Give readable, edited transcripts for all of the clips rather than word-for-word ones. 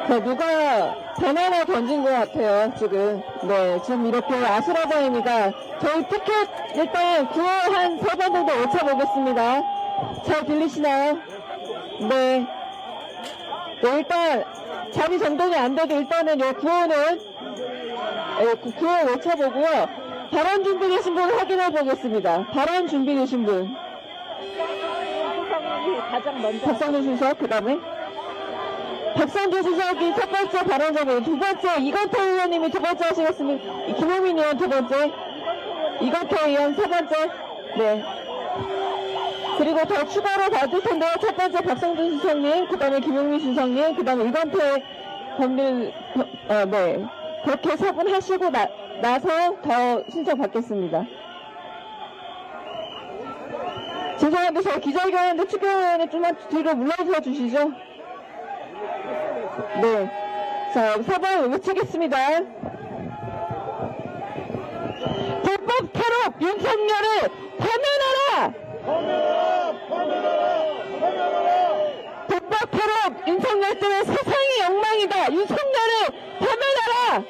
네, 누가 바나나 던진 것 같아요, 지금. 네, 지금 이렇게 아수라장입니다. 저희 티켓 일단 구호 한 3번 정도 외쳐보겠습니다. 잘 들리시나요? 네. 네, 일단 자리 정돈이 안 돼도 일단은 요 구호는, 구호 외쳐보고요. 발언 준비되신 분 확인해 보겠습니다. 발언 준비되신 분. 가장 먼저. 박상준 수석, 그 다음에. 박상준 수석이 첫 번째 발언자고요. 두 번째, 이건태 의원님이 두 번째 하시겠습니다. 김호민 의원 두 번째. 이건태 의원 세 번째. 네. 그리고 더 추가로 받을 텐데요. 첫 번째 박상준 수석님, 그 다음에 김용민 수석님, 그 다음에 이건태 법률, 네. 그렇게 세 분 하시고 나서 더 신청 받겠습니다. 죄송한데 제가 기자회견인데 추경위원회 좀만 뒤로 물러서 주시죠. 네. 자, 4번 외치겠습니다. 불법 탈옥 윤석열을 파면하라! 불법 탈옥 윤석열 때문에 세상이 엉망이다! 윤석열을 파면하라!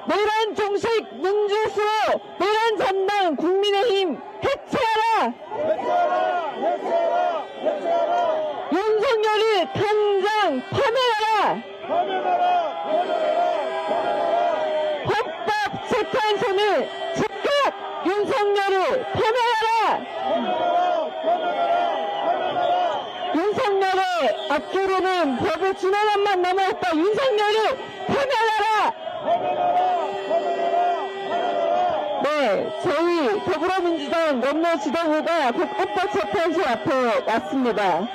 내란 종식 민주수호 내란 전당 국민의힘 해체하라! 윤석열이 당장 파면하라! 헌법재판소는 즉각 윤석열을 파면하라! 윤석열의 앞으로는 법의 준하나만 남아있다. 윤석열을 파면하라! 네, 저희 더불어민주당 몇몇 지도부가 헌법재판소 앞에 왔습니다.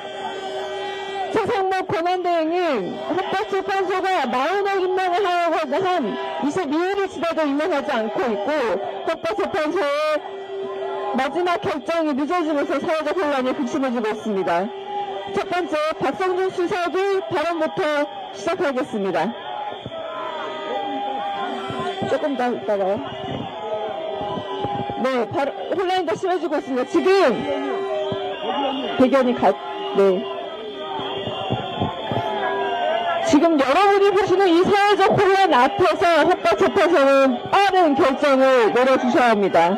최상목 권한대행은 헌법재판소가 40억 임명을 하려고 한 22일이 지나도 임명하지 않고 있고 헌법재판소의 마지막 결정이 늦어지면서 사회적 혼란이 극심해지고 있습니다. 첫 번째, 박성준 수석이 발언부터 시작하겠습니다. 조금 더 있다가요. 네, 혼란이 더 심해지고 있습니다. 지금 대견이 네. 지금 여러분이 보시는 이 사회적 혼란 앞에서 헌법재판소는 빠른 결정을 내려주셔야 합니다.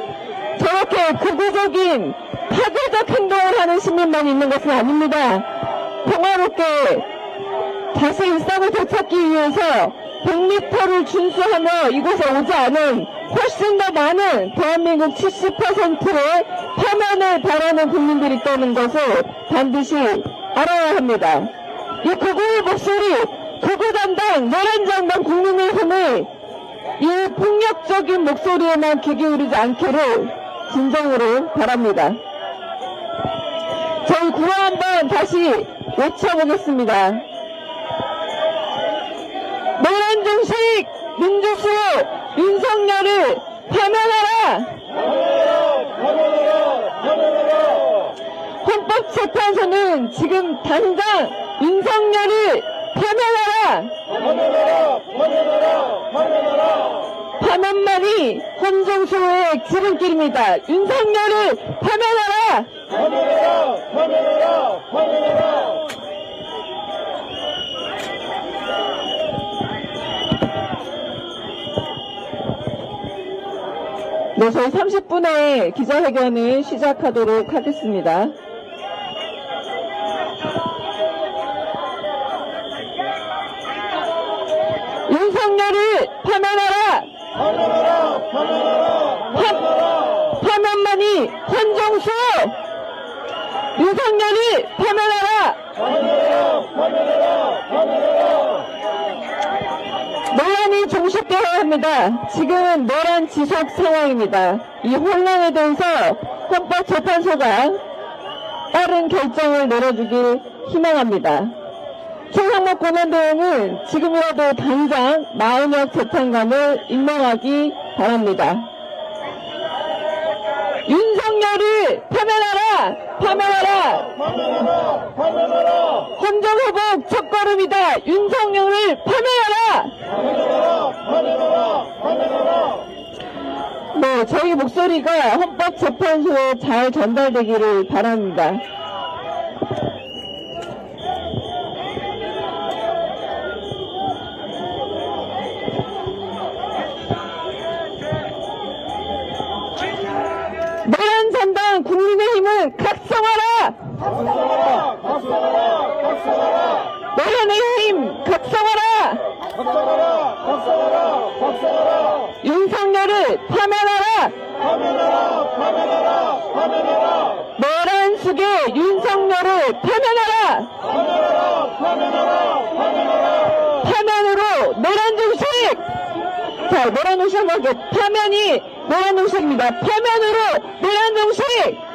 저렇게 극우적인 파괴적 행동을 하는 시민만 있는 것은 아닙니다. 평화롭게 다시 일상을 되찾기 위해서 100m를 준수하며 이곳에 오지 않은 훨씬 더 많은 대한민국 70%의 파면을 바라는 국민들이 있다는 것을 반드시 알아야 합니다. 이 극우의 목소리, 극우 담당, 내란 장당 국민의힘의 이 폭력적인 목소리에만 귀 기울이지 않기를 진정으로 바랍니다. 저희 구호 한번 다시 외쳐보겠습니다. 내란 종식 민주수호 윤석열을 파면하라! 헌법재판소는 지금 당장 윤석열을 파면하라! 파면만이 헌정수호의 지름길입니다. 윤석열을 파면하라! 네, 저희 30분의 기자회견을 시작하도록 하겠습니다. 윤석열을 파면하라! 파면만이 헌정수호! 윤석열을 파면하라! 논란이 종식되어야 합니다. 지금은 내란 지속 상황입니다. 이 혼란에 대해서 헌법재판소가 빠른 결정을 내려주길 희망합니다. 최상목 권한대행은 지금이라도 당장 마은혁 재판관을 임명하기 바랍니다. 윤석열을 파면하라! 헌정회복 첫걸음이다. 윤석열을 파면하라! 네, 저희 목소리가 헌법재판소에 잘 전달되기를 바랍니다. 각성하라! 각성하라! 각성하라! 각성하라! 노련의힘 각성하라! 각성하라! 각성하라! 각성하라! 윤석열을 파면하라! 파면하라! 파면하라! 파면하라! 노란 숙의 윤석열을 파면하라! 파면하라! 파면하라! 파면하라! 파면으로 노란 중식! 자, 노란 중식 한번 할게요. 파면이 노란 중식입니다. 파면으로 노란 중식!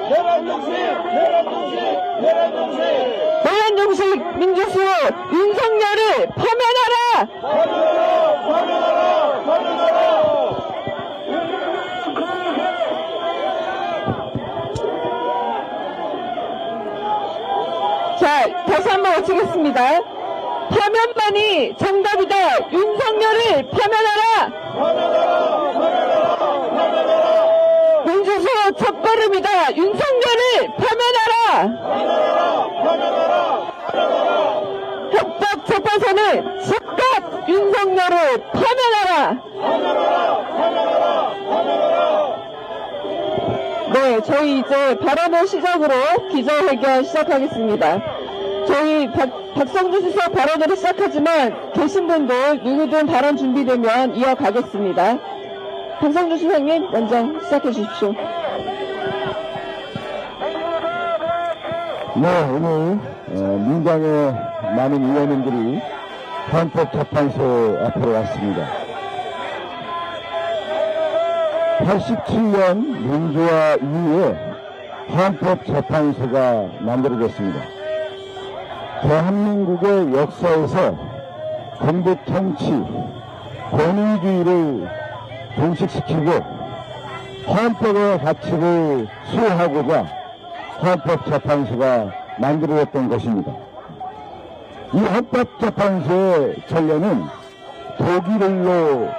내란 정신! 내란 정신! 내란 정신! 노란 중식 민주수로 윤석열을 파면하라! 파면하라! 파면하라! 파면하라! 자, 다시 한번 외치겠습니다. 파면만이 정답이다. 윤석열을 파면하라! 파면하라! 파면하라! 파면하라! 민주수 첫걸음이다. 윤석열을 파면하라! 파면하라! 파면하라! 파면하라! 헌법재판소는 즉각 윤석열을 파면하라! 파면하라! 파면하라! 파면하라! 네, 저희 이제 발언을 시작으로 기자회견 시작하겠습니다. 저희 박성준 수석 발언으로 시작하지만 계신 분들 누구든 발언 준비되면 이어가겠습니다. 박성준 수석님 먼저 시작해 주십시오. 네, 오늘 민당의 많은 의원님들이 헌법재판소 앞으로 왔습니다. 87년 민주화 이후에 헌법재판소가 만들어졌습니다. 대한민국의 역사에서 군부통치, 권위주의를 종식시키고 헌법의 가치를 수호하고자 헌법재판소가 만들어졌던 것입니다. 이 헌법재판소의 전례는 독일로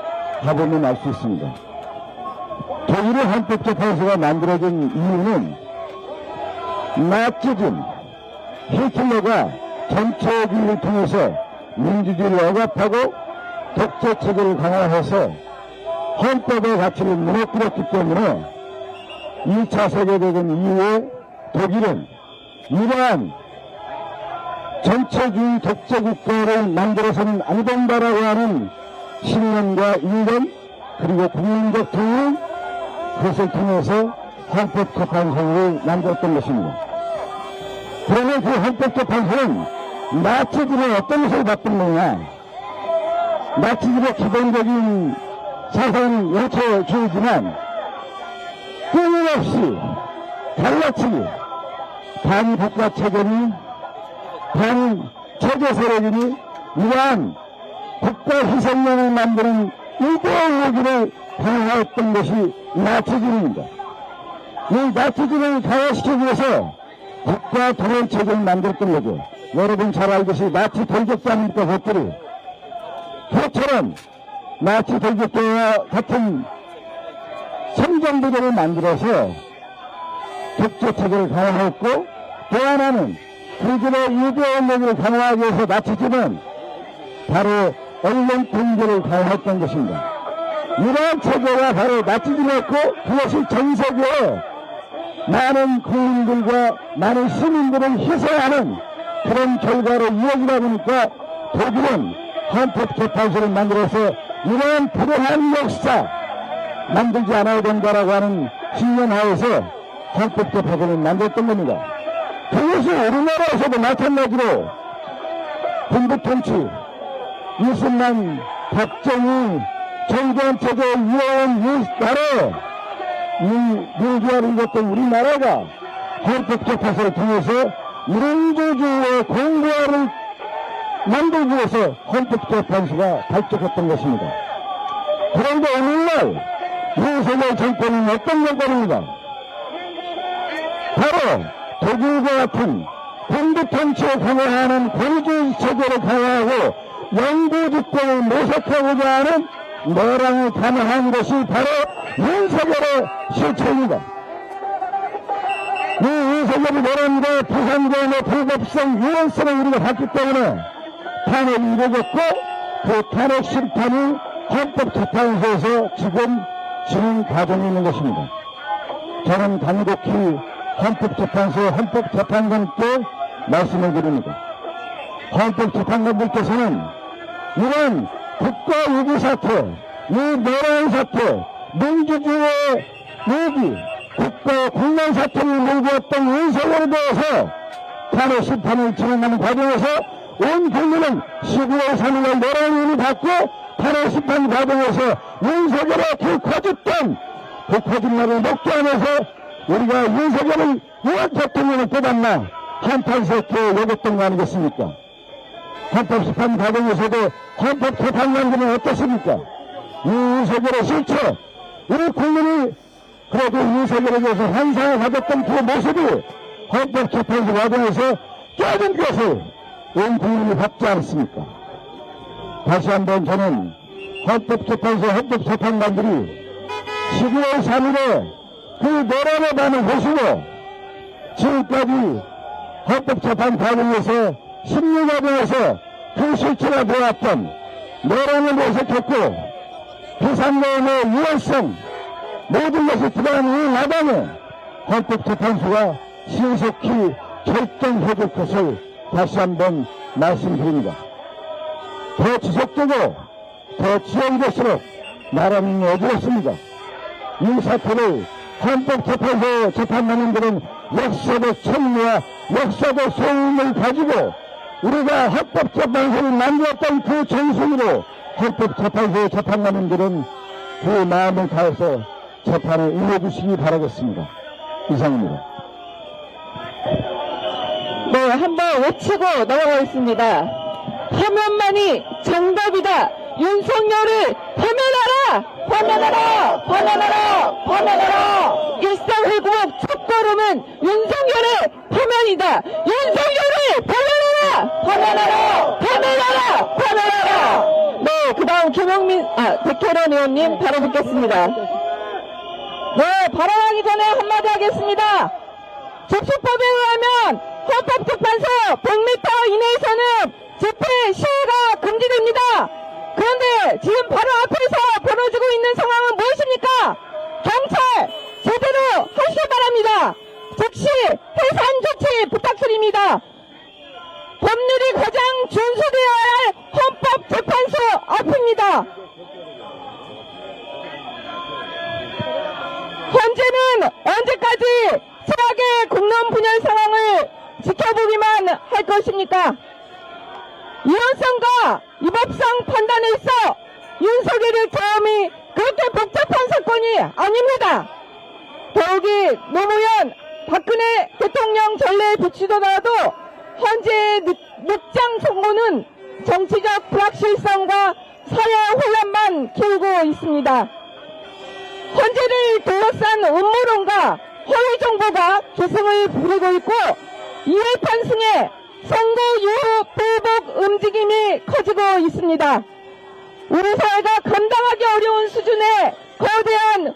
가보면 알 수 있습니다. 독일의 헌법재판소가 만들어진 이유는 나치즘, 히틀러가 전체주의를 통해서 민주주의를 억압하고 독재체제를 강화해서 헌법의 가치를 무너뜨렸기 때문에 2차 세계대전 이후에 독일은 이러한 전체주의 독재국가를 만들어서는 안 된다라고 하는 신념과 인권 그리고 국민적 통일 그것을 통해서 헌법재판소를 만들었던 것입니다. 그러면 그 헌법재판소는 나치들의 어떤 것을 바꾸느냐, 나치들의 기본적인 사상 영체주의지만 끊임없이 갈라치기, 반국가체제니 반체제 세력이니 이러한 국가 희생양을 만드는 이데올로기를 강화했던 것이 나치즘입니다. 이 나치즘을 강화시키기 위해서 국가 도련체제를 만들었던 거죠. 여러분 잘 알듯이 나치 돌격자 아닙니까, 그것들이. 그것처럼 나치 돌격자와 같은 성정부대를 만들어서 독재체제를 강화했고, 또 하나는 그들의 이데올로기를 강화하기 위해서 나치즘은 바로 언론 통제를 강화했던 것입니다. 이러한 체제가 바로 나치즘이었고, 그것이 전 세계에 많은 국민들과 많은 시민들을 희생하는 그런 결과로 이어지다 보니까 독일은 헌법재판소를 만들어서 이러한 불행한 역사 만들지 않아야 된다라고 하는 신념하에서 헌법재판소를 만들었던 겁니다. 그것이 우리나라에서도 마찬가지로 군부통치, 이승만, 박정희, 정권 체제에 이어온 이 나라에 이 민주화를 이뤘던 우리나라가 헌법재판소를 통해서 민주주의의 공고화를 만들기 위해서 헌법재판소가 발족했던 것입니다. 그런데 오늘날 윤석열 정권은 어떤 정권입니다. 바로 독일과 같은 군부통치에 강화하는 권위주의 체제를 강화하고 영구집권을 모색하고자 하는 노랑을 감행한 것이 바로 윤석열의 실체입니다. 이 윤석열의 노랑과 부산권의 불법성, 유연성을 우리가 봤기 때문에 탄핵이 이루어졌고 그 탄핵 심판이 헌법재판소에서 지금 진행 과정에 있는 것입니다. 저는 간곡히 헌법재판소 헌법재판관께 말씀을 드립니다. 헌법재판관들께서는 이런 국가위기 사태, 이 노란 사태, 민주주의의 위기, 국가 국난 사태를 몰고 왔던 윤석열에 대해서 탄핵 심판을 진행하는 과정에서 온 국민은 12월 3일날 노란 눈을 받고 탄핵 심판 과정에서 윤석열의 그 거짓된 그 거짓말을 먹게 하면서 우리가 윤석열을 왜 대통령을 뽑았나 한탄스럽게 여겼던 거 아니겠습니까? 헌법심판 과정에서도 헌법재판관들은 어떻습니까? 이 윤석열의 실체, 우리 국민이 그래도 윤석열에 대해서 환상을 가졌던 그 모습이 헌법재판소 과정에서 깨진 것을 온 국민이 받지 않습니까? 다시 한번 저는 헌법재판소 헌법재판관들이 12월 3일에 그 노란의 밤을 보시고 지금까지 헌법재판 과정에서 심리 과정에서 그 실체가 되어왔던 노란을 모색했고 비상계엄의 유연성 모든 것이 들어간 이 마당에 헌법재판소가 신속히 결정해줄 것을 다시 한번 말씀드립니다. 더 지속되고 더 지연될수록 나라 민이 어지럽습니다. 이 사태를 헌법재판소 재판관님들은 역사적 책무와 역사적 소임을 가지고 우리가 헌법재판소를 만들었던 그 정신으로 헌법재판소 재판관님들은 그 마음을 다해서 재판을 임해주시기 바라겠습니다. 이상입니다. 네, 한번 외치고 넘어가겠습니다. 화면만이 정답이다. 윤석열을 파면하라! 파면하라! 파면하라! 파면하라! 일상회복 첫걸음은 윤석열의 파면이다. 윤석열을 파면하라! 파면하라! 파면하라! 파면하라! 네, 그 다음 백혜련 의원님 바로 듣겠습니다. 네, 발언하기 전에 한마디 하겠습니다. 접수법에 의하면 헌법재판소 100m 이내에서는 집회 시위가 금지됩니다. 그런데 지금 바로 앞에서 벌어지고 있는 상황은 무엇입니까? 경찰 제대로 하시기 바랍니다. 즉시 해산 조치 부탁드립니다. 법률이 가장 준수되어야 할 헌법재판소 앞입니다. 현재는 언제까지 최악의 국론 분열 상황을 지켜보기만 할 것입니까? 유연성과 위법성 판단에 있어 윤석열의 계엄이 그렇게 복잡한 사건이 아닙니다. 더욱이 노무현 박근혜 대통령 전례에 비추더라도 현재의 늑장 선고는 정치적 불확실성과 사회 혼란만 키우고 있습니다. 헌재를 둘러싼 음모론과 허위 정보가 조승을 부리고 있고 이해 판승에 선거 이후 불복 움직임이 커지고 있습니다. 우리 사회가 감당하기 어려운 수준의 거대한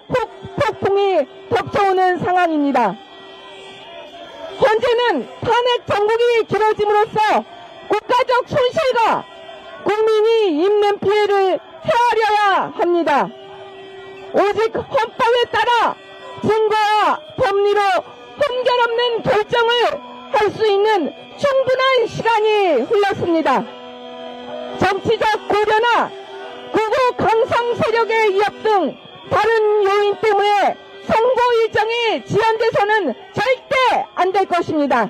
폭풍이 덮쳐오는 상황입니다. 현재는 탄핵 정국이 길어짐으로써 국가적 손실과 국민이 입는 피해를 헤아려야 합니다. 오직 헌법에 따라 증거와 법리로 흠결없는 결정을 할 수 있는 충분한 시간이 흘렀습니다. 정치적 고려나 극우 강성 세력의 위협 등 다른 요인 때문에 선거 일정이 지연돼서는 절대 안 될 것입니다.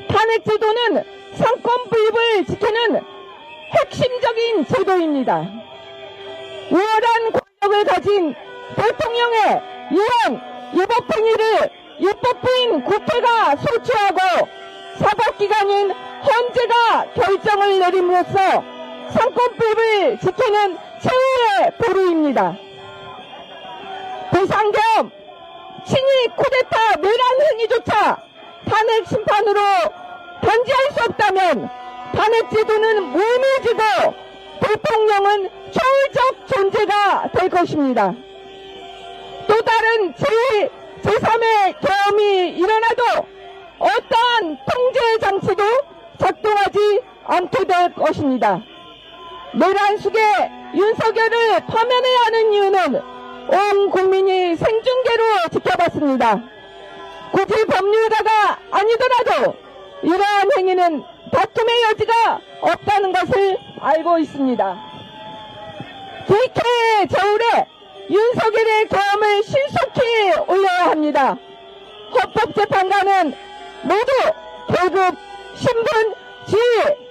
탄핵 제도는 상권 부입을 지키는 핵심적인 제도입니다. 우월한 권력을 가진 대통령의 이런 위법행위를 입법부인 국회가 소추하고 사법기관인 헌재가 결정을 내림으로써 상권법을 지키는 최후의 보루입니다. 비상계엄, 친위 쿠데타 내란 행위조차 탄핵 심판으로 단죄할 수 없다면 탄핵 제도는 무의미해지고 대통령은 초월적 존재가 될 것입니다. 또 다른 제3의 계엄이 일어나도 어떠한 통제 장치도 작동하지 않게 될 것입니다. 내란 속에 윤석열을 파면해야 하는 이유는 온 국민이 생중계로 지켜봤습니다. 굳이 법률가가 아니더라도 이러한 행위는 다툼의 여지가 없다는 것을 알고 있습니다. DK의 저울에 윤석열의 계엄을 신속히 올려야 합니다. 헌법재판관은 모두 계급, 신분, 지위,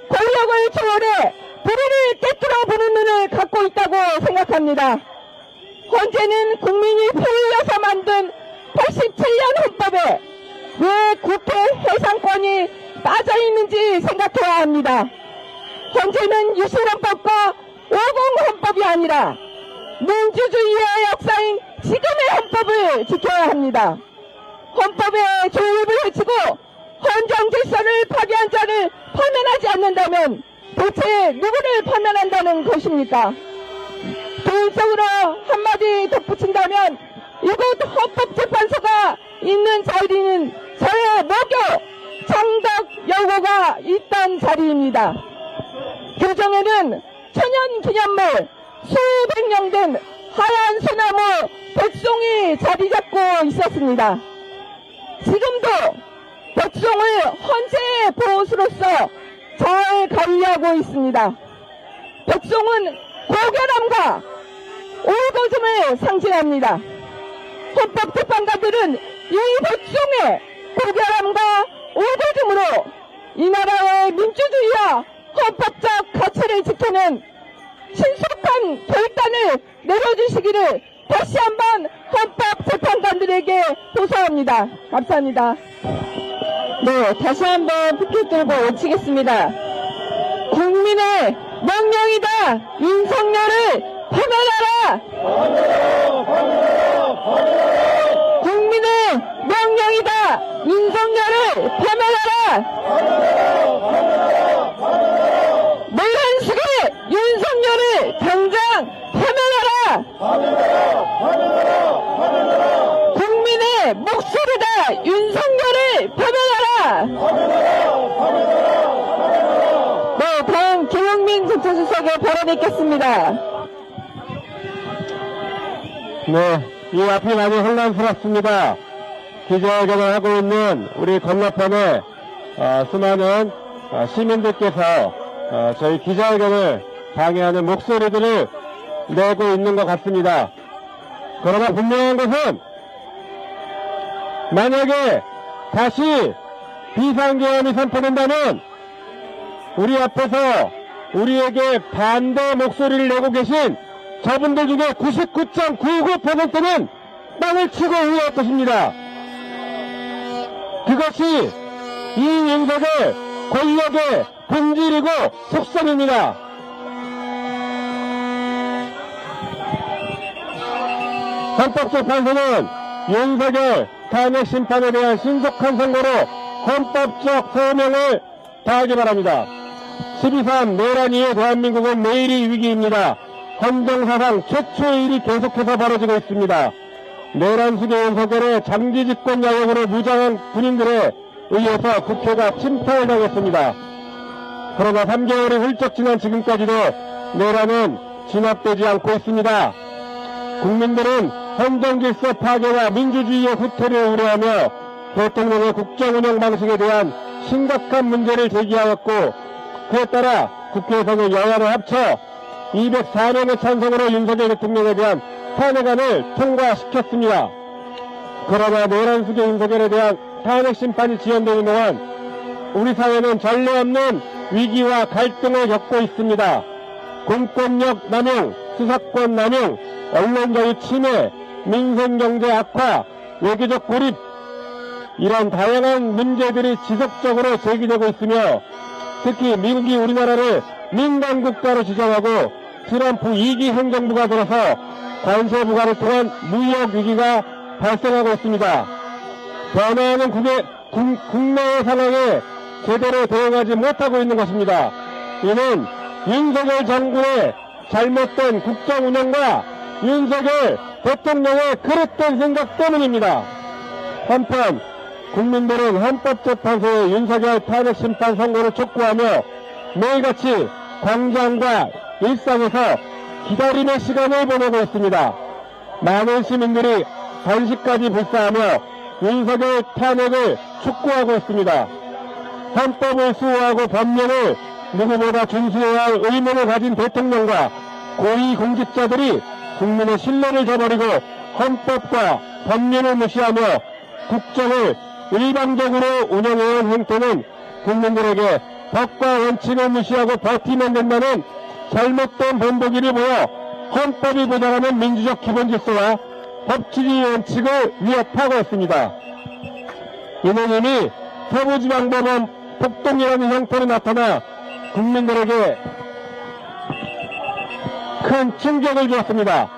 권력을 초월해 불의를 꿰뚫어 보는 눈을 갖고 있다고 생각합니다. 헌재는 국민이 피 흘려서 만든 87년 헌법에 왜 국회 해상권이 빠져있는지 생각해야 합니다. 헌재는 유신헌법과 50헌법이 아니라 민주주의의 역사인 지금의 헌법을 지켜야 합니다. 헌법의 조율을 해치고 헌정 질서를 파괴한 자를 파면하지 않는다면 도대체 누구를 파면한다는 것입니까? 개인적으로 한마디 덧붙인다면 이곳 헌법재판소가 있는 자리는 저의 모교 창덕 여고가 있던 자리입니다. 교정에는 천연기념물 수백 년 된 하얀 소나무 백송이 자리 잡고 있었습니다. 지금도 백송을 헌재의 보호수로서 잘 관리하고 있습니다. 백송은 고결함과 올거즘을 상징합니다. 헌법재판관들은 이 백송의 고결함과 올거즘으로 이 나라의 민주주의와 헌법적 가치를 지키는 신속한 결단을 내려주시기를 다시 한번 헌법재판관들에게 호소합니다. 감사합니다. 네, 다시 한번 피켓 들고 외치겠습니다. 국민의 명령이다. 윤석열을 파면하라. 국민의 명령이다. 윤석열을 파면하라. 노란식의 윤석열을 당장 파면하라. 국민의 목소리다. 윤석열을 파면하라. 네, 다음 김용민 정책수석의 발언 있겠습니다. 네, 이 앞이 많이 혼란스럽습니다. 기자회견을 하고 있는 우리 건너편에 수많은 시민들께서 저희 기자회견을 방해하는 목소리들을 내고 있는 것 같습니다. 그러나 분명한 것은 만약에 다시 비상계엄이 선포된다면 우리 앞에서 우리에게 반대 목소리를 내고 계신 저분들 중에 99.99%는 땅을 치고 후회할 것입니다. 그것이 이 윤석열 권력의 본질이고 속성입니다. 헌법재판소는 윤석열 탄핵 심판에 대한 신속한 선고로 헌법적 소명을 다하기 바랍니다. 12.3 내란 이후 대한민국은 내일이 위기입니다. 헌정사상 최초의 일이 계속해서 벌어지고 있습니다. 내란 수계 윤석열의 장기 집권 야욕으로 무장한 군인들에 의해서 국회가 침탈을 당했습니다. 그러나 3개월이 훌쩍 지난 지금까지도 내란은 진압되지 않고 있습니다. 국민들은 헌정질서 파괴와 민주주의의 후퇴를 우려하며 대통령의 국정운영 방식에 대한 심각한 문제를 제기하였고 그에 따라 국회에서는 여야를 합쳐 204명의 찬성으로 윤석열 대통령에 대한 탄핵안을 통과시켰습니다. 그러나 내란 수계 윤석열에 대한 탄핵 심판이 지연되는 동안 우리 사회는 전례 없는 위기와 갈등을 겪고 있습니다. 공권력 남용, 수사권 남용, 언론 자유 침해, 민생경제 악화, 외교적 고립 이런 다양한 문제들이 지속적으로 제기되고 있으며 특히 미국이 우리나라를 민간국가로 지정하고 트럼프 2기 행정부가 들어서 관세 부과를 통한 무역 위기가 발생하고 있습니다. 변화하는 국내의 상황에 제대로 대응하지 못하고 있는 것입니다. 이는 윤석열 정부의 잘못된 국정 운영과 윤석열 대통령의 그릇된 생각 때문입니다. 한편 국민들은 헌법재판소의 윤석열 탄핵 심판 선고를 촉구하며 매일같이 광장과 일상에서 기다림의 시간을 보내고 있습니다. 많은 시민들이 간식까지 불사하며 윤석열 탄핵을 촉구하고 있습니다. 헌법을 수호하고 법령을 누구보다 준수해야 할 의무를 가진 대통령과 고위공직자들이 국민의 신뢰를 저버리고 헌법과 법령을 무시하며 국정을 일방적으로 운영해온 행태는 국민들에게 법과 원칙을 무시하고 버티면 된다는 잘못된 본보기를 보여 헌법이 보장하는 민주적 기본질서와 법치주의 원칙을 위협하고 있습니다. 이는 이미 서부지방법원 폭동이라는 형태로 나타나 국민들에게 큰 충격을 주었습니다.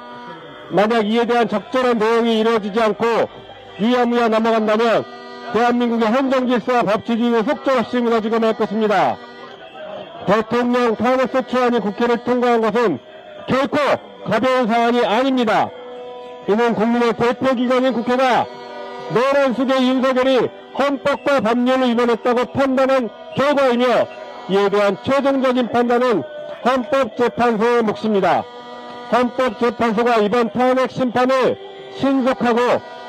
만약 이에 대한 적절한 대응이 이루어지지 않고 유야무야 넘어간다면 대한민국의 헌정질서와 법치주의는 속절없이 무너지고 말 것입니다. 대통령 탄핵소추안이 국회를 통과한 것은 결코 가벼운 사안이 아닙니다. 이는 국민의 대표기관인 국회가 내란 속의 윤석열이 헌법과 법령을 위반했다고 판단한 결과이며 이에 대한 최종적인 판단은 헌법재판소의 몫입니다. 헌법재판소가 이번 탄핵 심판을 신속하고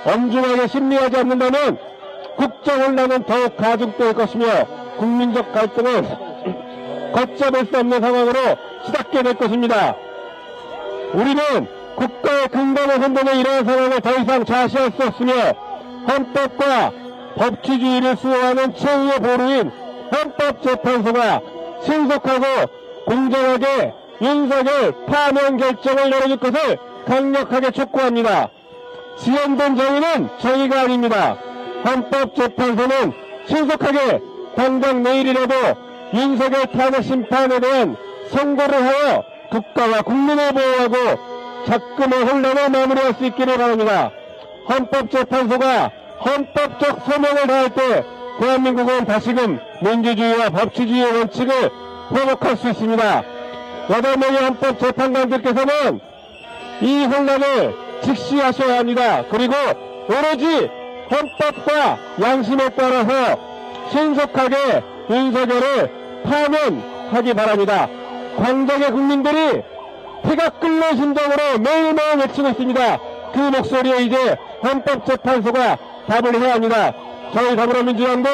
엄중하게 심리하지 않는다면 국정혼란은 더욱 가중될 것이며 국민적 갈등은 걷잡을 수 없는 상황으로 치닫게 될 것입니다. 우리는 국가의 근간을 흔드는 이러한 상황을 더 이상 좌시할 수 없으며 헌법과 법치주의를 수호하는 최후의 보루인 헌법재판소가 신속하고 공정하게 윤석열 파면 결정을 내려줄 것을 강력하게 촉구합니다. 지연된 정의는 정의가 아닙니다. 헌법재판소는 신속하게 당장 내일이라도 윤석열 탄핵 심판에 대한 선고를 하여 국가와 국민을 보호하고 작금의 혼란을 마무리할 수 있기를 바랍니다. 헌법재판소가 헌법적 소명을 다할 때 대한민국은 다시금 민주주의와 법치주의의 원칙을 회복할 수 있습니다. 8명의 헌법재판관들께서는 이 혼란을 직시하셔야 합니다. 그리고 오로지 헌법과 양심에 따라서 신속하게 윤석열을 파면하기 바랍니다. 광장의 국민들이 피가 끓는 심정으로 매일매일 외치고 있습니다. 그 목소리에 이제 헌법재판소가 답을 해야 합니다. 저희 더불어민주당도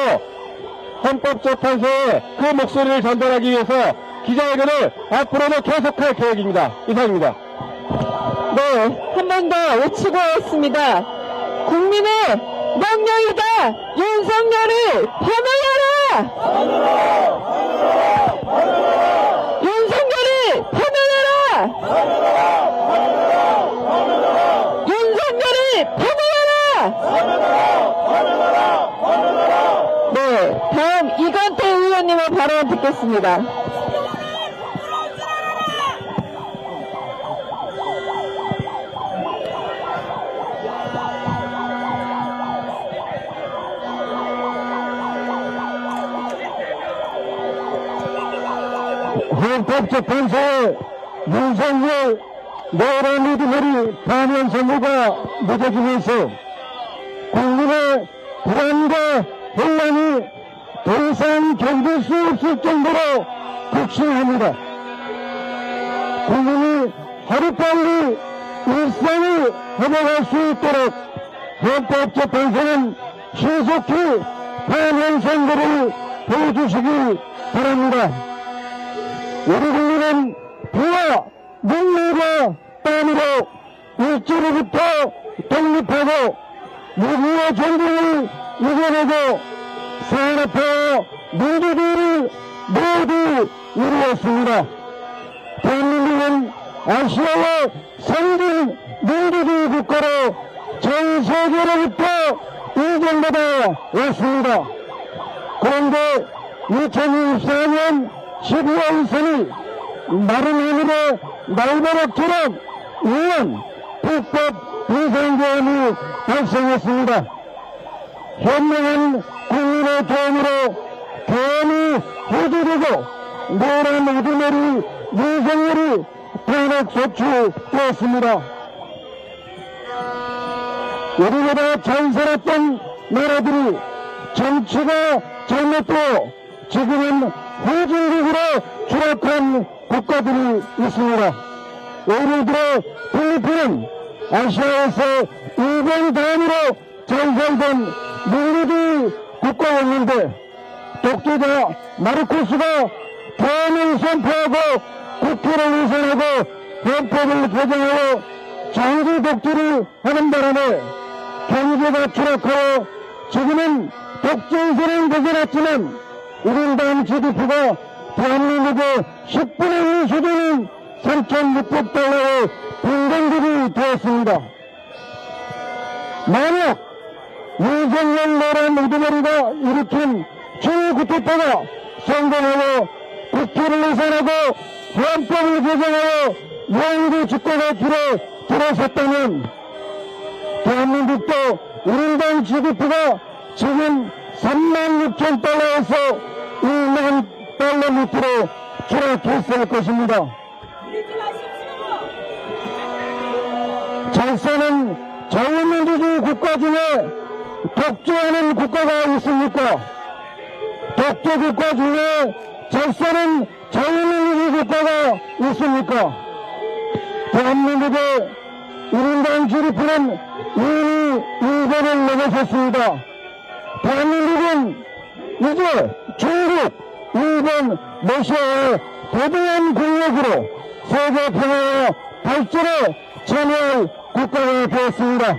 헌법재판소에 그 목소리를 전달하기 위해서 기자회견을 앞으로도 계속할 계획입니다. 이상입니다. 네, 한 번 더 외치고 있습니다. 국민의 명령이다! 윤석열을 파면하라! 윤석열을 파면하라! 윤석열을 파면하라! 네, 다음 이건태 의원님의 발언 듣겠습니다. 헌법재판소의 윤석열 내란 리더들이 파면 선고가 늦어지면서 국민의 불안과 혼란이 더 이상 견딜 수 없을 정도로 극심합니다. 국민이 하루빨리 일상을 회복할 수 있도록 헌법재판소는 신속히 파면 선고를 해주시기 바랍니다. 우리 국민은 피와 눈물과 땀으로 일제로부터 독립하고 무기의 전쟁을 이겨내고 산업화와 민주주의를 모두 이루었습니다. 대한민국은 아시아의 선진 민주주의 국가로 전 세계로부터 인정받아 왔습니다. 그런데 2024년 12월 3일 마른 하늘의 날벼락처럼 이런 불법 비상계엄이 발생했습니다. 현명한 국민의 도움으로 계엄이 해제되고 노란 우두머리 윤석열이 탄핵 소추되었습니다. 우리보다 잘 살았던 나라들이 정치가 잘못되어 지금은 후진국으로 추락한 국가들이 있습니다. 예를 들어 필리핀은 아시아에서 일본 다음으로 잘 살던 민주주의 국가였는데 독재자 마르코스가 대헌을 선포하고 국회를 이전하고 헌법을 개정하고 장기 독재를 하는 바람에 경제가 추락하여 지금은 독재에서는 벗어났지만 1인당 GDP가 대한민국의 10분의 1 수준인 3,600달러의 빈곤급이 되었습니다. 만약 윤석열 노란 우두머리가 일으킨 최구태파가 성공하여 국회를 이전하고 헌법을 개정하여 영구 집권의 길에 들어섰다면 대한민국도 1인당 GDP가 지금 36,000달러에서 1만 달러 밑으로 추락했을 것입니다. 잘 사는 자유민주주의 국가 중에 독재하는 국가가 있습니까? 독재 국가 중에 잘 사는 자유민주주의 국가가 있습니까? 대한민국의 1인당 GDP는 이미 2배를 넘어섰습니다. 대한민국은 이제 중국, 일본, 러시아의 거대한 국력으로 세계 평화와 발전에 참여할 국가가 되었습니다.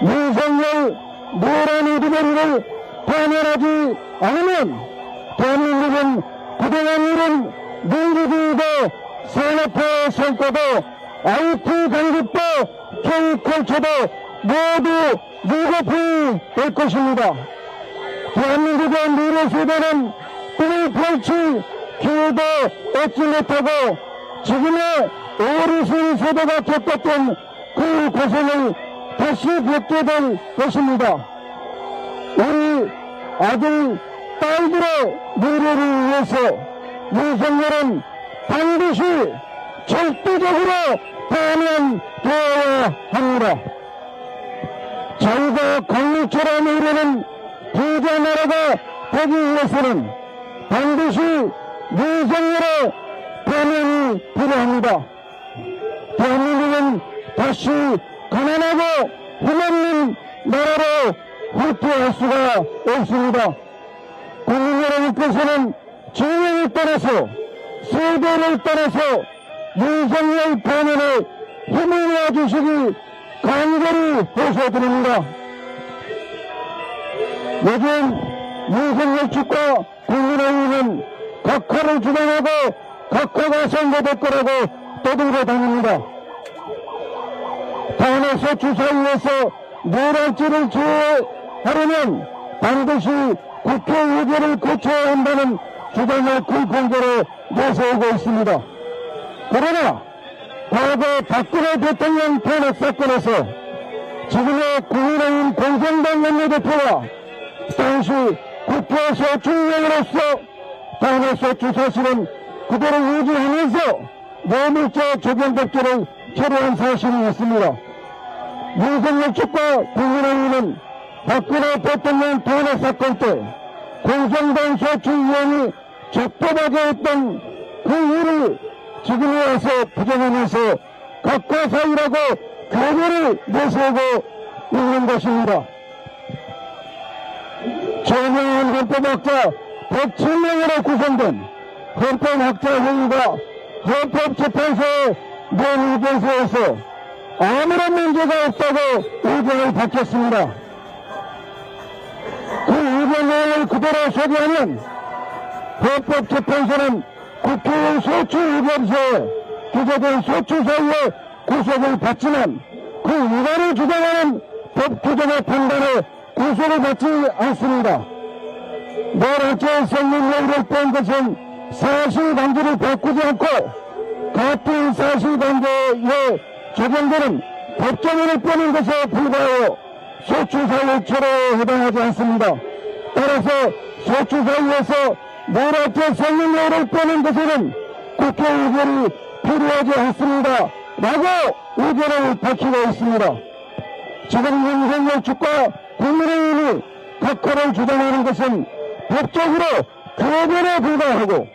윤석열 노란 우두머리를 파면하지 않으면 대한민국은 그동안 이룬 민주주의도 산업화의 성과도 IT 강국도 K컬처도 모두 무고품이 될 것입니다. 대한민국의 미래 세대는 꿈을 펼칠 기회도 얻지 못하고 지금의 어르신 세대가 겪었던 그 고생을 다시 겪게 될 것입니다. 우리 아들, 딸들의 미래를 위해서 윤석열은 반드시 절대적으로 파면되어야 합니다. 자유가 강물처럼 이루는 부자 나라가 되기 위해서는 반드시 윤석열의 파면이 필요합니다. 대한민국은 다시 가난하고 힘없는 나라로 후퇴할 수가 없습니다. 국민 여러분께서는 진영을 떠나서 세대를 떠나서 윤석열 파면에 힘을 내어주시기 간절히 호소드립니다. 요즘 윤석열 측과 국민의힘은 각하를 주장하고 각하가 선거될 거라고 떠들고 다닙니다. 당에서 주사위에서 노란줄을 제어하려면 반드시 국회 의결을 거쳐야 한다는 주장을 그 공개로 내세우고 있습니다. 그러나 과거 박근혜 대통령 탄핵 사건에서 지금의 국민의힘 공산당 원내대표와 당시 국회에서 중령으로서 당에서 주사실은 그대로 유지하면서 뇌물죄 적용법규를 처리한 사실이 있습니다. 윤석열 측과 국민의힘은 박근혜 대통령 탄핵 사건 때 공산당 소추위원이 적법하게 했던 그 이유를 지금 와서 부정하면서 각하 사유라고 교배를 내세우고 있는 것입니다. 전형한 헌법학자 107명으로 구성된 헌법학자회의가 헌법재판소의 본 의견서에서 아무런 문제가 없다고 의견을 밝혔습니다. 그 의견 내용을 그대로 소개하면 헌법재판소는 국회의 소추 의견서에 기재된 소추 사유의 구속을 받지만 그 위반을 주장하는 법 규정의 판단에 구속을 받지 않습니다. 노란죄 성립령을 뺀 것은 사실관계를 바꾸지 않고 같은 사실관계에 적용되는 법조문을 빼는 것에 불과하여 소추사유 처리에 해당하지 않습니다. 따라서 소추사유에서 노란죄 성립령을 빼는 것에는 국회 의결이 필요하지 않습니다. 라고 의견을 밝히고 있습니다. 지금 윤석열 측과 국민의힘이 각하를 주장하는 것은 법적으로 교변에 불과하고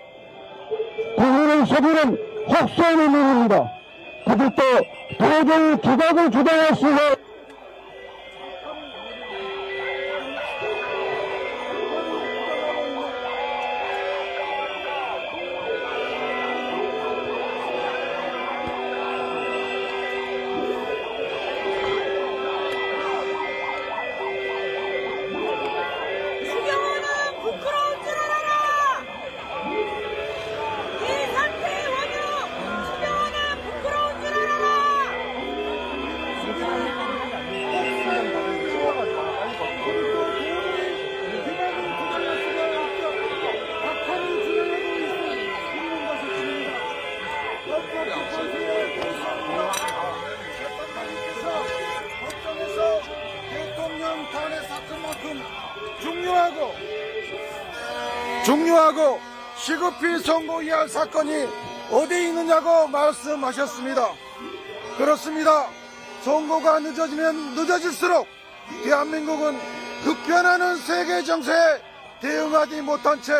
국민을 속이는 혹소의 의미입니다. 그들도 도저히 기각을 주장할 수가 중요하고 시급히 선고해야 할 사건이 어디에 있느냐고 말씀하셨습니다. 그렇습니다. 선고가 늦어지면 늦어질수록 대한민국은 급변하는 세계 정세에 대응하지 못한 채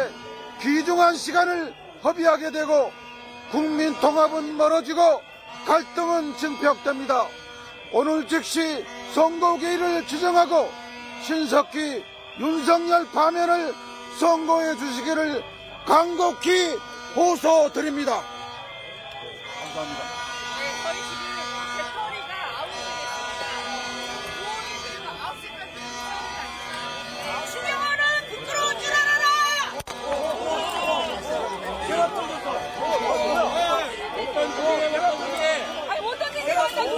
귀중한 시간을 허비하게 되고 국민 통합은 멀어지고 갈등은 증폭됩니다. 오늘 즉시 선고기일을 지정하고 신석기 윤석열 파면을 선고해 주시기를 간곡히 호소드립니다. 감사합니다. 네, 저희 지금 배터리가 아웃됐습니다. 9시까지 신경하는 부끄러운 줄 알아라! 아니, 어떤 일이 왔다고!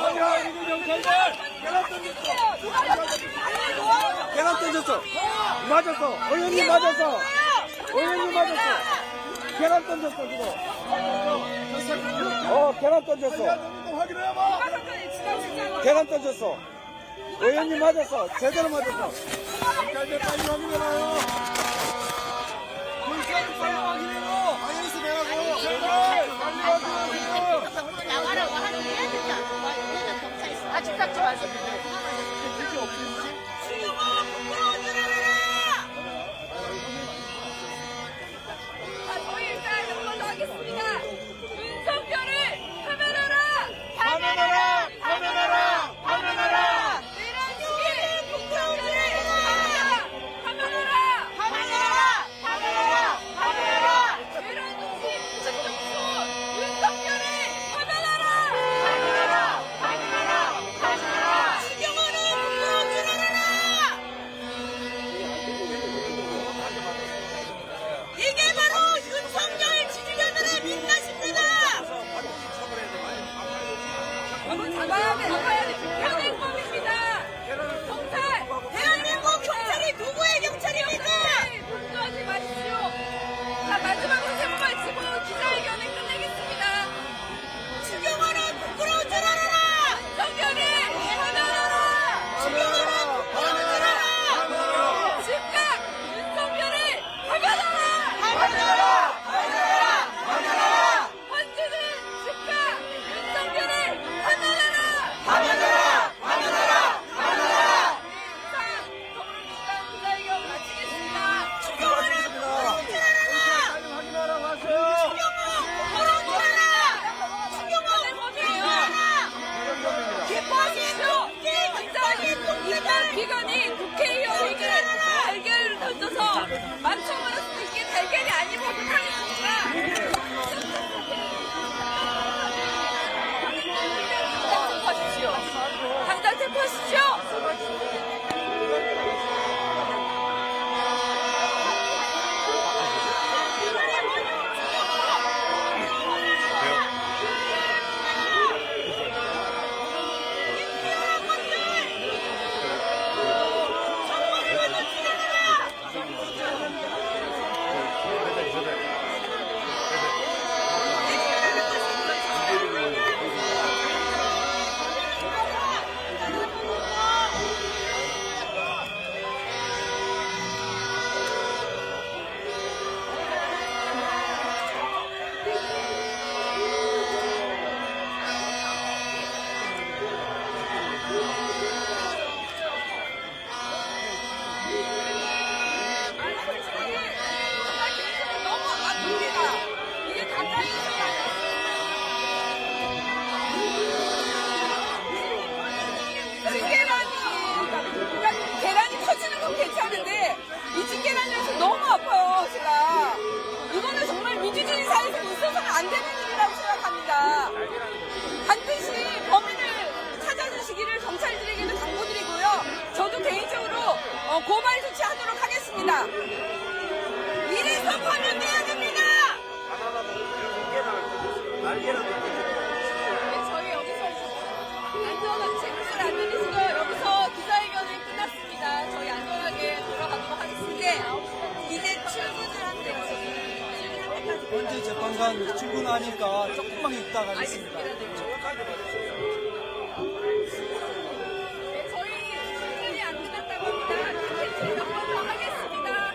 계란 던졌어. 맞았어. 의원님 맞았어. 의원님 맞았어. 계란 던졌어, 그거. 계란 던졌어. 계란 던졌어. 의원님 맞았어. 제대로 맞았어. 빨리 확인해라요. 나가라고 하는 게 아직 닦지 마세요. 신경아, 부끄러운 줄 알아라! 자, 저희 일단 한번 더 하겠습니다. 윤석열을 파면하라! 파면하라! 파면하라! 파면하라! 내란식이 국정원을 파면하라! 파면하라! 파면하라! 파면하라! 내란식 국정수 윤석열을 파면하라! 파면하라! 파면하라! 파면하라! 신경원은 부끄러운 줄 알아라! 이게 바로 윤석열 지지자들의 민낯입니다. 잡아야 돼. 현행범입니다. 경찰, 대한민국 경찰이 누구의 경찰입니까? 분노하지 마십시오. 자, 마지막으로 세 번 마치고 기자회견을 끝내겠습니다. 추경호는 부끄러운 줄 알아라. 윤석열이 파면하라. 추경호는 부끄러운 줄 알아. 즉각 윤석열을 파면하라. 파면하라. 파면하라. 파면하라. 헌재는 즉각 윤석열을 파면하라. 파면하라. 파면하라. 파면하라. 자, 더불어민주당 기자회견 마치겠습니다. 추경호는 부끄러운 줄 알아라. 확인하라고 하세요. 부끄러운 줄 알아. 추경호는 범이에요. 기뻐하십시오. 이번 기관이 국회의원에게 달걀을 던져서 맞춰버릴 수 있게 달걀이 아니고 못하겠습니다. 체포하십시오. 당장 체포하십시오. 아니, 솔직히 정말 개인적으로 너무 아픕니다. 이게 가까이 있어야 찐계란이, 그러니까 계란이 터지는 건 괜찮은데 이 찐계란이라서 너무 아파요, 제가. 이거는 정말 민주주의 사회에서 있어서는 안 되는 일이라고 생각합니다. 반드시 범인을 찾아주시기를 경찰들에게도 당부드리고요. 저도 개인적으로 고발 조치하도록 하겠습니다. 이래서 파면돼야 됩니다. 저희 여기서 안전하게 책임을 안 내리시고 여기서 기자회견이 끝났습니다. 저희 안전하게 돌아가도록 하겠습니다. 이제 출근을 한대요. 현재 재판관 출근하니까 조금만 있다가 가겠습니다. 네, 저희 출근이 안 끝났다고 합니다. 몇 번 더 하겠습니다.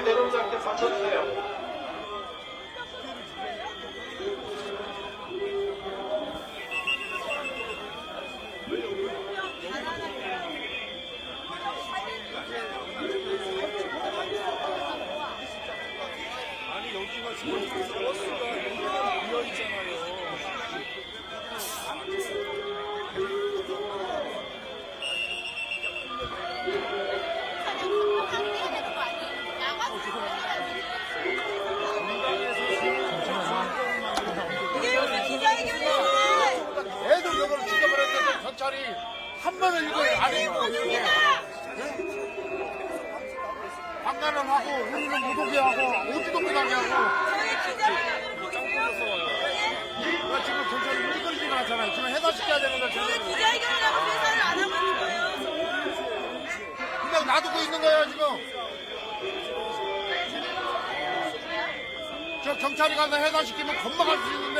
내려오자께 바꿔주세요. 아니 여기가 지금 버스가 비어 있잖아요. 이게 무슨 기자회견이야? 애들 이걸 죽여버렸는데 경찰이 한 번을 이걸 안 해요. 이렇게 방관을 하고 우리는 무도게 하고 어디도 못하게 하고. 저희 기자회견으로 나 지금 경찰이 우리거리지가 않잖아요. 지금 해산시켜야 되는데 저희 지금 기자회견이라고 회사를 안 하고 있는 거예요. 그냥 놔두고 있는 거예요 지금. 저 경찰이 가서 해산시키면 겁먹을 수 있는데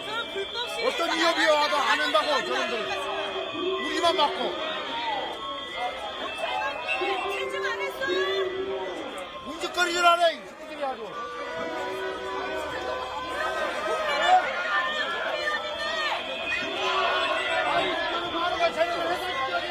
저는 불법 시위 어떤 위협이 와도 안 한다고 저놈들은. 우리만 맞고 채증 안 했어요. 움직거리질 않아 이 새끼들이 아주. 하루가 쟤네들 해산시켜야 돼.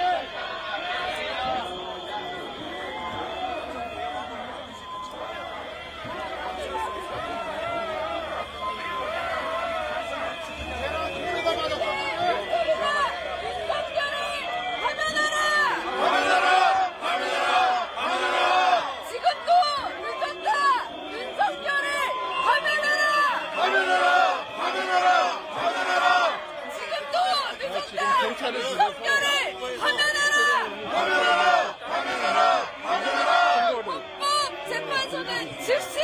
재판소는 즉시